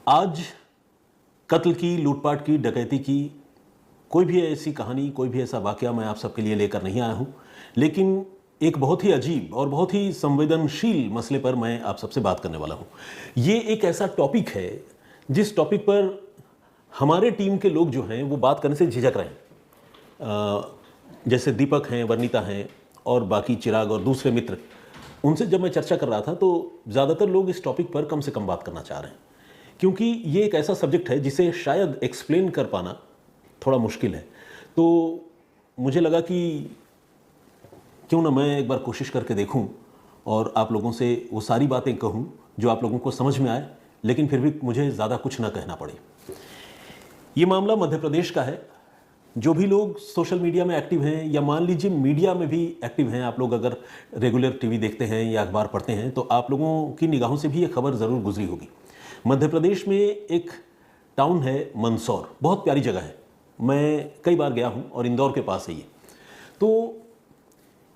आज कत्ल की, लूटपाट की, डकैती की कोई भी ऐसी कहानी, कोई भी ऐसा वाकया मैं आप सबके लिए लेकर नहीं आया हूं, लेकिन एक बहुत ही अजीब और बहुत ही संवेदनशील मसले पर मैं आप सबसे बात करने वाला हूं। ये एक ऐसा टॉपिक है जिस टॉपिक पर हमारे टीम के लोग जो हैं वो बात करने से झिझक रहे हैं। जैसे दीपक हैं, वर्णिता हैं और बाकी चिराग और दूसरे मित्र, उनसे जब मैं चर्चा कर रहा था तो ज़्यादातर लोग इस टॉपिक पर कम से कम बात करना चाह रहे हैं, क्योंकि ये एक ऐसा सब्जेक्ट है जिसे शायद एक्सप्लेन कर पाना थोड़ा मुश्किल है। तो मुझे लगा कि क्यों ना मैं एक बार कोशिश करके देखूं और आप लोगों से वो सारी बातें कहूं जो आप लोगों को समझ में आए, लेकिन फिर भी मुझे ज़्यादा कुछ ना कहना पड़े। ये मामला मध्य प्रदेश का है। जो भी लोग सोशल मीडिया में एक्टिव हैं या मान लीजिए मीडिया में भी एक्टिव हैं, आप लोग अगर रेगुलर टीवी देखते हैं या अखबार पढ़ते हैं तो आप लोगों की निगाहों से भी ये खबर ज़रूर गुजरी होगी। मध्य प्रदेश में एक टाउन है मंदसौर, बहुत प्यारी जगह है, मैं कई बार गया हूँ और इंदौर के पास है ये। तो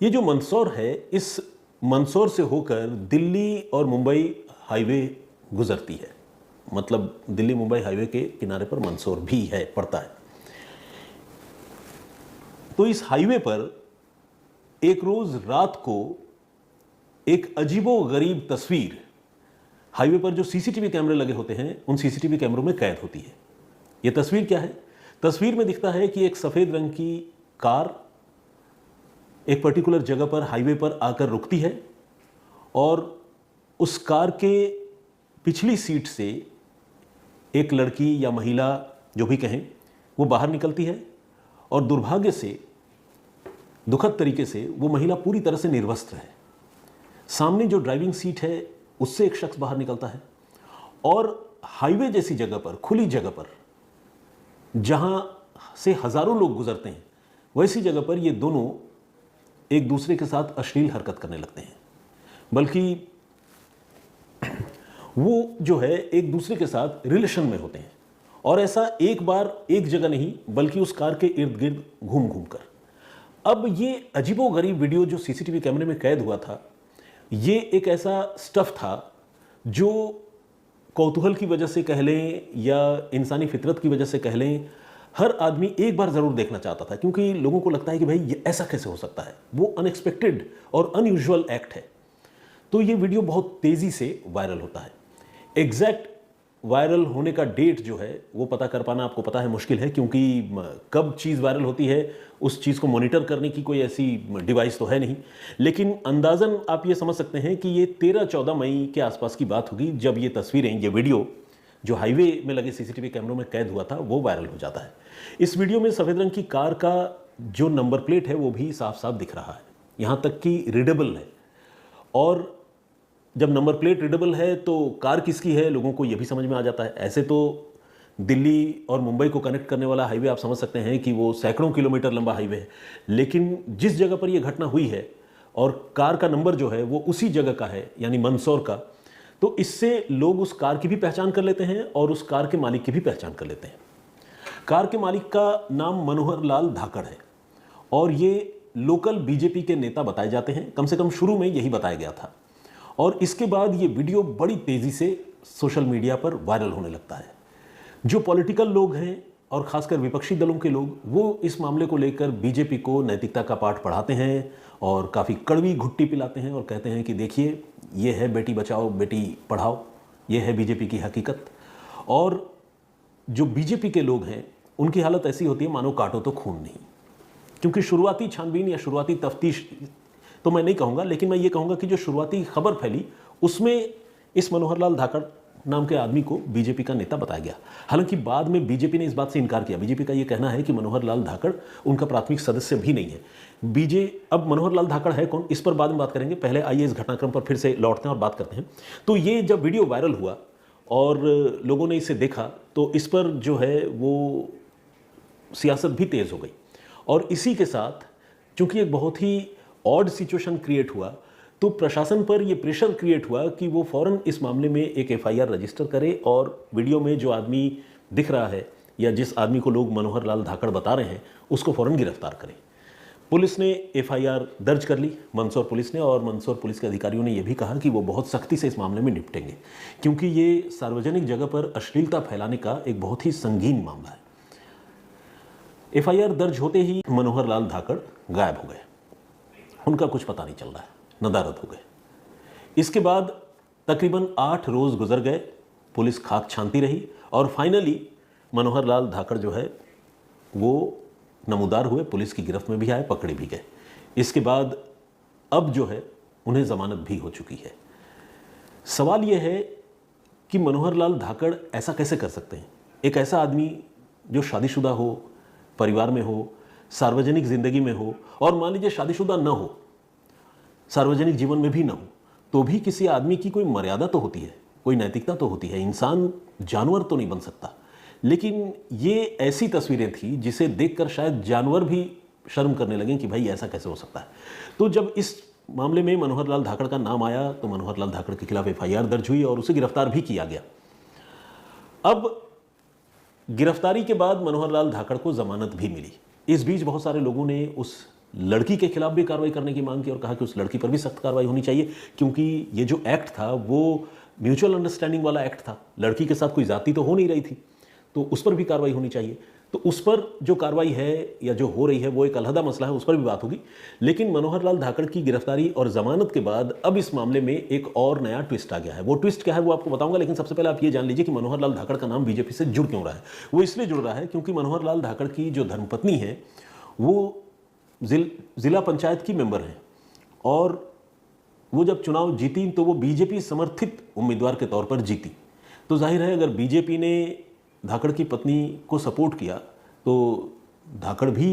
ये जो मंदसौर है, इस मंदसौर से होकर दिल्ली और मुंबई हाईवे गुजरती है। मतलब दिल्ली मुंबई हाईवे के किनारे पर मंदसौर भी है, पड़ता है। तो इस हाईवे पर एक रोज रात को एक अजीबो गरीब तस्वीर हाईवे पर जो सीसीटीवी कैमरे लगे होते हैं उन सीसीटीवी कैमरों में कैद होती है। यह तस्वीर क्या है? तस्वीर में दिखता है कि एक सफेद रंग की कार एक पर्टिकुलर जगह पर हाईवे पर आकर रुकती है और उस कार के पिछली सीट से एक लड़की या महिला, जो भी कहें, वो बाहर निकलती है और दुर्भाग्य से, दुखद तरीके से, वो महिला पूरी तरह से निर्वस्त्र है। सामने जो ड्राइविंग सीट है उससे एक शख्स बाहर निकलता है और हाईवे जैसी जगह पर, खुली जगह पर, जहां से हजारों लोग गुजरते हैं, वैसी जगह पर ये दोनों एक दूसरे के साथ अश्लील हरकत करने लगते हैं। बल्कि वो जो है एक दूसरे के साथ रिलेशन में होते हैं, और ऐसा एक बार एक जगह नहीं बल्कि उस कार के इर्द गिर्द घूम घूम कर। अब ये अजीबोगरीब वीडियो जो सीसीटीवी कैमरे में कैद हुआ था, ये एक ऐसा स्टफ था जो कौतूहल की वजह से कह लें या इंसानी फितरत की वजह से कह लें, हर आदमी एक बार ज़रूर देखना चाहता था, क्योंकि लोगों को लगता है कि भाई ये ऐसा कैसे हो सकता है। वो अनएक्सपेक्टेड और अनयूजुअल एक्ट है। तो ये वीडियो बहुत तेज़ी से वायरल होता है। एग्जैक्ट वायरल होने का डेट जो है वो पता कर पाना आपको पता है मुश्किल है, क्योंकि कब चीज़ वायरल होती है उस चीज़ को मॉनिटर करने की कोई ऐसी डिवाइस तो है नहीं। लेकिन अंदाज़न आप ये समझ सकते हैं कि ये 13-14 मई के आसपास की बात होगी जब ये तस्वीरें, ये वीडियो जो हाईवे में लगे सीसीटीवी कैमरों में कैद हुआ था वो वायरल हो जाता है। इस वीडियो में सफ़ेद रंग की कार का जो नंबर प्लेट है वो भी साफ साफ दिख रहा है, यहाँ तक कि रीडेबल है। और जब नंबर प्लेट रीडेबल है तो कार किसकी है लोगों को ये भी समझ में आ जाता है। ऐसे तो दिल्ली और मुंबई को कनेक्ट करने वाला हाईवे आप समझ सकते हैं कि वो सैकड़ों किलोमीटर लंबा हाईवे है, लेकिन जिस जगह पर यह घटना हुई है और कार का नंबर जो है वो उसी जगह का है, यानी मंदसौर का, तो इससे लोग उस कार की भी पहचान कर लेते हैं और उस कार के मालिक की भी पहचान कर लेते हैं। कार के मालिक का नाम मनोहर लाल धाकड़ है और ये लोकल बीजेपी के नेता बताए जाते हैं, कम से कम शुरू में यही बताया गया था। और इसके बाद ये वीडियो बड़ी तेज़ी से सोशल मीडिया पर वायरल होने लगता है। जो पॉलिटिकल लोग हैं और ख़ासकर विपक्षी दलों के लोग, वो इस मामले को लेकर बीजेपी को नैतिकता का पाठ पढ़ाते हैं और काफ़ी कड़वी घुट्टी पिलाते हैं और कहते हैं कि देखिए ये है बेटी बचाओ बेटी पढ़ाओ, ये है बीजेपी की हकीकत। और जो बीजेपी के लोग हैं उनकी हालत ऐसी होती है मानो काटो तो खून नहीं, क्योंकि शुरुआती छानबीन या शुरुआती तफ्तीश तो मैं नहीं कहूँगा, लेकिन मैं ये कहूँगा कि जो शुरुआती खबर फैली उसमें इस मनोहर लाल धाकड़ नाम के आदमी को बीजेपी का नेता बताया गया। हालांकि बाद में बीजेपी ने इस बात से इनकार किया। बीजेपी का ये कहना है कि मनोहर लाल धाकड़ उनका प्राथमिक सदस्य भी नहीं है। अब मनोहर लाल धाकड़ है कौन, इस पर बाद में बात करेंगे। पहले आइए इस घटनाक्रम पर फिर से लौटते हैं और बात करते हैं। तो ये जब वीडियो वायरल हुआ और लोगों ने इसे देखा तो इस पर जो है वो सियासत भी तेज़ हो गई, और इसी के साथ चूंकि एक बहुत ही ऑड सिचुएशन क्रिएट हुआ तो प्रशासन पर यह प्रेशर क्रिएट हुआ कि वो फ़ौरन इस मामले में एक एफआईआर रजिस्टर करे और वीडियो में जो आदमी दिख रहा है या जिस आदमी को लोग मनोहर लाल धाकड़ बता रहे हैं उसको फ़ौरन गिरफ्तार करें। पुलिस ने एफआईआर दर्ज कर ली, मंदसौर पुलिस ने, और मंदसौर पुलिस के अधिकारियों ने यह भी कहा कि वो बहुत सख्ती से इस मामले में निपटेंगे, क्योंकि ये सार्वजनिक जगह पर अश्लीलता फैलाने का एक बहुत ही संगीन मामला है। एफआईआर दर्ज होते ही मनोहर लाल धाकड़ गायब हो गए, उनका कुछ पता नहीं चल रहा है, नदारद हो गए। इसके बाद तकरीबन 8 रोज गुजर गए, पुलिस खाक छानती रही, और फाइनली मनोहर लाल धाकड़ जो है वो नमूदार हुए, पुलिस की गिरफ्त में भी आए, पकड़े भी गए। इसके बाद अब जो है उन्हें जमानत भी हो चुकी है। सवाल यह है कि मनोहर लाल धाकड़ ऐसा कैसे कर सकते हैं? एक ऐसा आदमी जो शादीशुदा हो, परिवार में हो, सार्वजनिक जिंदगी में हो, और मान लीजिए शादीशुदा न हो, सार्वजनिक जीवन में भी न हो, तो भी किसी आदमी की कोई मर्यादा तो होती है, कोई नैतिकता तो होती है। इंसान जानवर तो नहीं बन सकता। लेकिन ये ऐसी तस्वीरें थी जिसे देखकर शायद जानवर भी शर्म करने लगे कि भाई ऐसा कैसे हो सकता है। तो जब इस मामले में मनोहर लाल धाकड़ का नाम आया तो मनोहर लाल धाकड़ के खिलाफ एफआईआर दर्ज हुई और उसे गिरफ्तार भी किया गया। अब गिरफ्तारी के बाद मनोहर लाल धाकड़ को जमानत भी मिली। इस बीच बहुत सारे लोगों ने उस लड़की के खिलाफ भी कार्रवाई करने की मांग की और कहा कि उस लड़की पर भी सख्त कार्रवाई होनी चाहिए, क्योंकि ये जो एक्ट था वो म्यूचुअल अंडरस्टैंडिंग वाला एक्ट था। लड़की के साथ कोई जाति तो हो नहीं रही थी, तो उस पर भी कार्रवाई होनी चाहिए। तो उस पर जो कार्रवाई है या जो हो रही है वो एक अलहदा मसला है, उस पर भी बात होगी। लेकिन मनोहर लाल धाकड़ की गिरफ्तारी और जमानत के बाद अब इस मामले में एक और नया ट्विस्ट आ गया है। वो ट्विस्ट क्या है वो आपको बताऊंगा, लेकिन सबसे पहले आप ये जान लीजिए कि मनोहर लाल धाकड़ का नाम बीजेपी से जुड़ क्यों रहा है। वो इसलिए जुड़ रहा है क्योंकि मनोहर लाल धाकड़ की जो धर्मपत्नी है वो जिला पंचायत की मेंबर हैं, और वो जब चुनाव जीती तो वो बीजेपी समर्थित उम्मीदवार के तौर पर जीती। तो जाहिर है अगर बीजेपी ने धाकड़ की पत्नी को सपोर्ट किया तो धाकड़ भी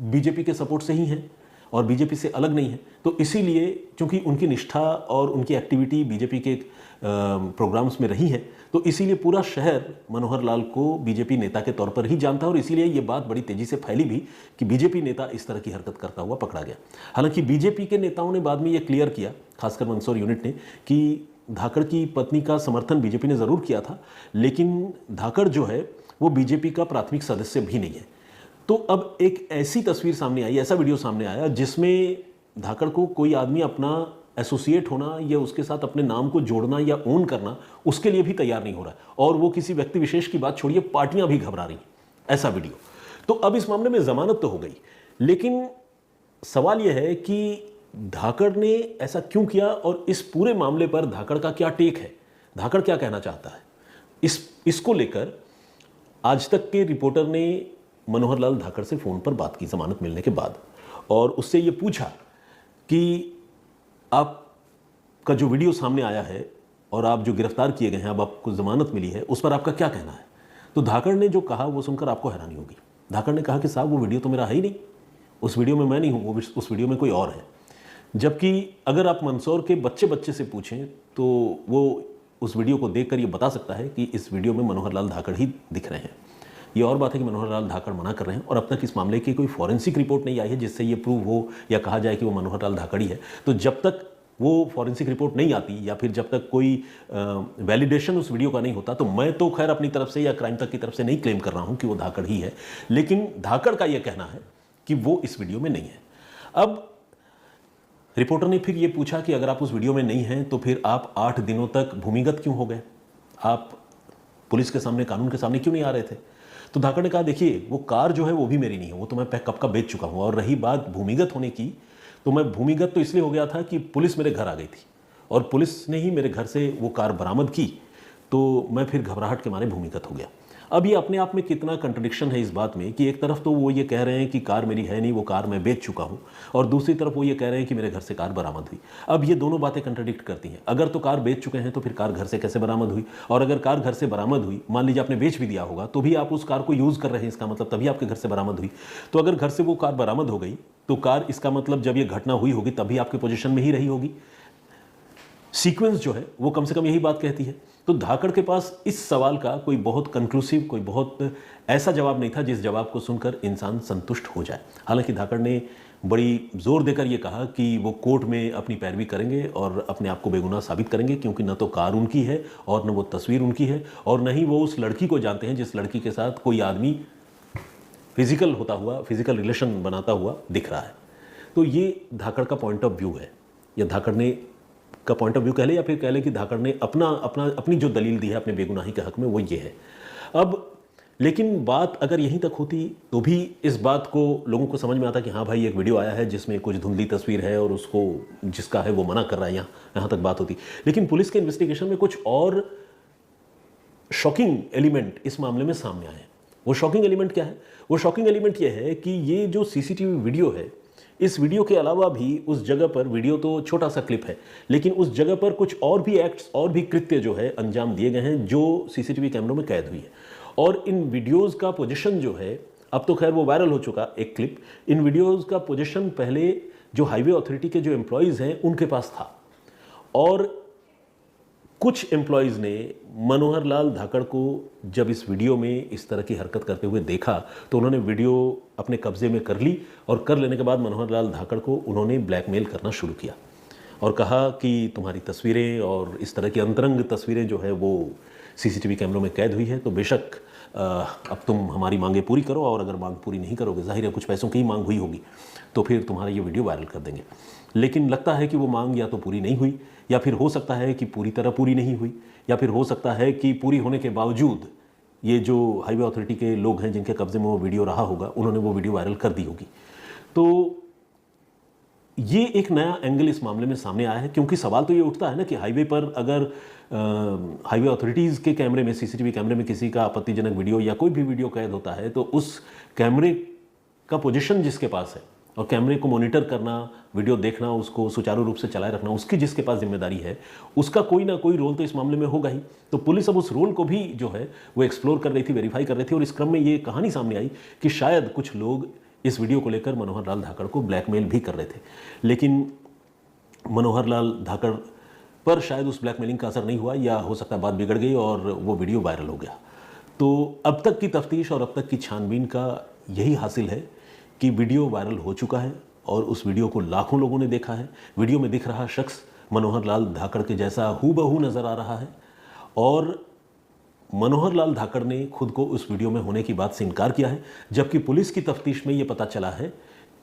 बीजेपी के सपोर्ट से ही हैं और बीजेपी से अलग नहीं है। तो इसीलिए चूंकि उनकी निष्ठा और उनकी एक्टिविटी बीजेपी के प्रोग्राम्स में रही है, तो इसीलिए पूरा शहर मनोहर लाल को बीजेपी नेता के तौर पर ही जानता है, और इसीलिए ये बात बड़ी तेजी से फैली भी कि बीजेपी नेता इस तरह की हरकत करता हुआ पकड़ा गया। हालांकि बीजेपी के नेताओं ने बाद में ये क्लियर किया, खासकर मंदसौर यूनिट ने, कि धाकड़ की पत्नी का समर्थन बीजेपी ने ज़रूर किया था, लेकिन धाकड़ जो है वो बीजेपी का प्राथमिक सदस्य भी नहीं है। तो अब एक ऐसी तस्वीर सामने आई, ऐसा वीडियो सामने आया जिसमें धाकड़ को कोई आदमी अपना एसोसिएट होना या उसके साथ अपने नाम को जोड़ना या ओन करना, उसके लिए भी तैयार नहीं हो रहा है, और वो किसी व्यक्ति विशेष की बात छोड़िए, पार्टियां भी घबरा रही, ऐसा वीडियो। तो अब इस मामले में जमानत तो हो गई, लेकिन सवाल यह है कि धाकड़ ने ऐसा क्यों किया और इस पूरे मामले पर धाकड़ का क्या टेक है, धाकड़ क्या कहना चाहता है। इसको लेकर आज तक के रिपोर्टर ने मनोहर लाल धाकड़ से फोन पर बात की जमानत मिलने के बाद, और उससे ये पूछा कि आपका जो वीडियो सामने आया है और आप जो गिरफ्तार किए गए हैं, अब आपको जमानत मिली है, उस पर आपका क्या कहना है। तो धाकड़ ने जो कहा वो सुनकर आपको हैरानी होगी। धाकड़ ने कहा कि साहब वो वीडियो तो मेरा है ही नहीं, उस वीडियो में मैं नहीं हूं, उस वीडियो में कोई और है। जबकि अगर आप मंदसौर के बच्चे से पूछें तो वो उस वीडियो को देखकर ये बता सकता है कि इस वीडियो में मनोहर लाल धाकड़ ही दिख रहे हैं। ये और बात है कि मनोहर लाल धाकड़ मना कर रहे हैं, और अब तक इस मामले की कोई फॉरेंसिक रिपोर्ट नहीं आई है जिससे ये प्रूव हो या कहा जाए कि वो मनोहर लाल धाकड़ ही है। तो जब तक वो फॉरेंसिक रिपोर्ट नहीं आती या फिर जब तक कोई वैलिडेशन उस वीडियो का नहीं होता, तो मैं तो खैर अपनी तरफ से या क्राइम तक की तरफ से नहीं क्लेम कर रहा हूं कि वो धाकड़ ही है, लेकिन धाकड़ का यह कहना है कि वो इस वीडियो में नहीं है। अब रिपोर्टर ने फिर ये पूछा कि अगर आप उस वीडियो में नहीं हैं तो फिर आप 8 दिनों तक भूमिगत क्यों हो गए, आप पुलिस के सामने, कानून के सामने क्यों नहीं आ रहे थे। तो धाकड़ ने कहा देखिए वो कार जो है वो भी मेरी नहीं है, वो तो मैं कब का बेच चुका हूं, और रही बात भूमिगत होने की, तो मैं भूमिगत तो इसलिए हो गया था कि पुलिस मेरे घर आ गई थी और पुलिस ने ही मेरे घर से वो कार बरामद की, तो मैं फिर घबराहट के मारे भूमिगत हो गया। अब ये अपने आप में कितना कंट्रडिक्शन है इस बात में कि एक तरफ तो वो ये कह रहे हैं कि कार मेरी है नहीं, वो कार मैं बेच चुका हूं, और दूसरी तरफ वो ये कह रहे हैं कि मेरे घर से कार बरामद हुई। अब ये दोनों बातें कंट्रडिक्ट करती हैं। अगर तो कार बेच चुके हैं तो फिर कार घर से कैसे बरामद हुई, और अगर कार घर से बरामद हुई, मान लीजिए आपने बेच भी दिया होगा, तो भी आप उस कार को यूज़ कर रहे हैं, इसका मतलब तभी आपके घर से बरामद हुई। तो अगर घर से वो कार बरामद हो गई तो कार, इसका मतलब जब ये घटना हुई होगी तभी आपके पोजीशन में ही रही होगी। सीक्वेंस जो है वो कम से कम यही बात कहती है। तो धाकड़ के पास इस सवाल का कोई बहुत कंक्लूसिव, कोई बहुत ऐसा जवाब नहीं था जिस जवाब को सुनकर इंसान संतुष्ट हो जाए। हालांकि धाकड़ ने बड़ी जोर देकर ये कहा कि वो कोर्ट में अपनी पैरवी करेंगे और अपने आप को बेगुनाह साबित करेंगे, क्योंकि न तो कार उनकी है और न वो तस्वीर उनकी है, और न ही वो उस लड़की को जानते हैं जिस लड़की के साथ कोई आदमी फिजिकल रिलेशन बनाता हुआ दिख रहा है। तो ये धाकड़ का पॉइंट ऑफ व्यू है, या धाकड़ ने का पॉइंट ऑफ व्यू कह ले, या फिर कह ले कि धाकड़ ने अपनी जो दलील दी है अपने बेगुनाही के हक में, वो ये है। अब लेकिन बात अगर यहीं तक होती तो भी इस बात को लोगों को समझ में आता कि हाँ भाई एक वीडियो आया है जिसमें कुछ धुंधली तस्वीर है और उसको जिसका है वो मना कर रहा है, यहाँ तक बात होती। लेकिन पुलिस के इन्वेस्टिगेशन में कुछ और शॉकिंग एलिमेंट इस मामले में सामने आए। वो शॉकिंग एलिमेंट क्या है? वो शॉकिंग एलिमेंट ये है कि ये जो सीसीटीवी वीडियो है, इस वीडियो के अलावा भी उस जगह पर, वीडियो तो छोटा सा क्लिप है, लेकिन उस जगह पर कुछ और भी एक्ट्स और भी कृत्य जो है अंजाम दिए गए हैं जो सीसीटीवी कैमरों में कैद हुई है। और इन वीडियोस का पोजीशन जो है, अब तो खैर वो वायरल हो चुका एक क्लिप, इन वीडियोस का पोजीशन पहले जो हाईवे अथॉरिटी के जो एम्प्लॉयज़ हैं उनके पास था, और कुछ एम्प्लॉयज़ ने मनोहर लाल धाकड़ को जब इस वीडियो में इस तरह की हरकत करते हुए देखा तो उन्होंने वीडियो अपने कब्जे में कर ली, और कर लेने के बाद मनोहर लाल धाकड़ को उन्होंने ब्लैकमेल करना शुरू किया और कहा कि तुम्हारी तस्वीरें और इस तरह की अंतरंग तस्वीरें जो है वो सीसीटीवी कैमरों में कैद हुई है, तो बेशक अब तुम हमारी मांगें पूरी करो, और अगर मांग पूरी नहीं करोगे, जाहिर है कुछ पैसों की ही मांग हुई होगी, तो फिर तुम्हारा ये वीडियो वायरल कर देंगे। लेकिन लगता है कि वो मांग या तो पूरी नहीं हुई, या फिर हो सकता है कि पूरी तरह पूरी नहीं हुई, या फिर हो सकता है कि पूरी होने के बावजूद ये जो हाईवे अथॉरिटी के लोग हैं जिनके कब्जे में वो वीडियो रहा होगा, उन्होंने वो वीडियो वायरल कर दी होगी। तो ये एक नया एंगल इस मामले में सामने आया है, क्योंकि सवाल तो ये उठता है ना कि हाईवे पर अगर हाईवे अथॉरिटीज़ के कैमरे में, सीसीटीवी कैमरे में किसी का आपत्तिजनक वीडियो या कोई भी वीडियो कैद होता है, तो उस कैमरे का पोजीशन जिसके पास है और कैमरे को मॉनिटर करना, वीडियो देखना, उसको सुचारू रूप से चलाए रखना, उसकी जिसके पास जिम्मेदारी है, उसका कोई ना कोई रोल तो इस मामले में होगा ही। तो पुलिस अब उस रोल को भी जो है वो एक्सप्लोर कर रही थी, वेरीफाई कर रही थी, और इस क्रम में ये कहानी सामने आई कि शायद कुछ लोग इस वीडियो को लेकर मनोहर लाल धाकड़ को ब्लैकमेल भी कर रहे थे, लेकिन मनोहर लाल धाकड़ पर शायद उस ब्लैकमेलिंग का असर नहीं हुआ, या हो सकता है बात बिगड़ गई और वो वीडियो वायरल हो गया। तो अब तक की तफ्तीश और अब तक की छानबीन का यही हासिल है कि वीडियो वायरल हो चुका है और उस वीडियो को लाखों लोगों ने देखा है। वीडियो में दिख रहा शख्स मनोहर लाल धाकड़ के जैसा हूबहू नज़र आ रहा है, और मनोहर लाल धाकड़ ने खुद को उस वीडियो में होने की बात से इनकार किया है, जबकि पुलिस की तफ्तीश में ये पता चला है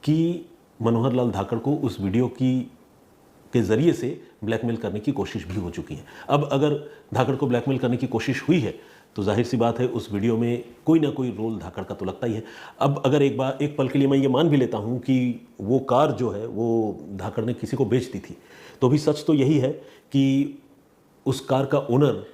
कि मनोहर लाल धाकड़ को उस वीडियो के ज़रिए से ब्लैकमेल करने की कोशिश भी हो चुकी है। अब अगर धाकड़ को ब्लैकमेल करने की कोशिश हुई है तो जाहिर सी बात है उस वीडियो में कोई ना कोई रोल धाकड़ का तो लगता ही है। अब अगर एक पल के लिए मैं ये मान भी लेता हूँ कि वो कार जो है वो धाकड़ ने किसी को बेच दी थी, तो भी सच तो यही है कि उस कार का ओनर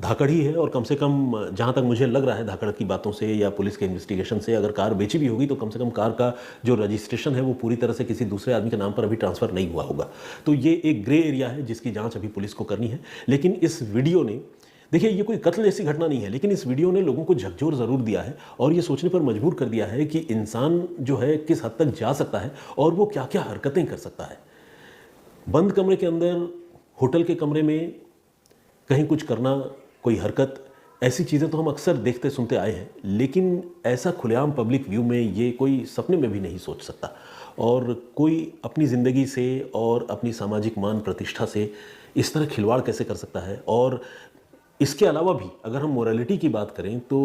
धाकड़ ही है, और कम से कम जहाँ तक मुझे लग रहा है धाकड़ की बातों से या पुलिस के इन्वेस्टिगेशन से, अगर कार बेची भी होगी तो कम से कम कार का जो रजिस्ट्रेशन है वो पूरी तरह से किसी दूसरे आदमी के नाम पर अभी ट्रांसफ़र नहीं हुआ होगा। तो ये एक ग्रे एरिया है जिसकी जांच अभी पुलिस को करनी है। लेकिन इस वीडियो ने, देखिए ये कोई कत्ल जैसी घटना नहीं है, लेकिन इस वीडियो ने लोगों को झकझोर ज़रूर दिया है और ये सोचने पर मजबूर कर दिया है कि इंसान जो है किस हद तक जा सकता है और वो क्या क्या हरकतें कर सकता है। बंद कमरे के अंदर, होटल के कमरे में कहीं कुछ करना, कोई हरकत, ऐसी चीज़ें तो हम अक्सर देखते सुनते आए हैं, लेकिन ऐसा खुलेआम पब्लिक व्यू में ये कोई सपने में भी नहीं सोच सकता। और कोई अपनी ज़िंदगी से और अपनी सामाजिक मान प्रतिष्ठा से इस तरह खिलवाड़ कैसे कर सकता है। और इसके अलावा भी अगर हम मोरालिटी की बात करें तो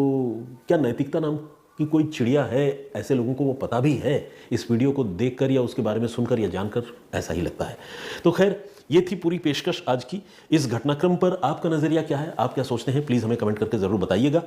क्या नैतिकता नाम की कोई चिड़िया है? ऐसे लोगों को वो पता भी है इस वीडियो को देखकर या उसके बारे में सुनकर या जानकर? ऐसा ही लगता है। तो खैर, ये थी पूरी पेशकश आज की। इस घटनाक्रम पर आपका नज़रिया क्या है? आप क्या सोचते हैं? प्लीज़ हमें कमेंट करके ज़रूर बताइएगा।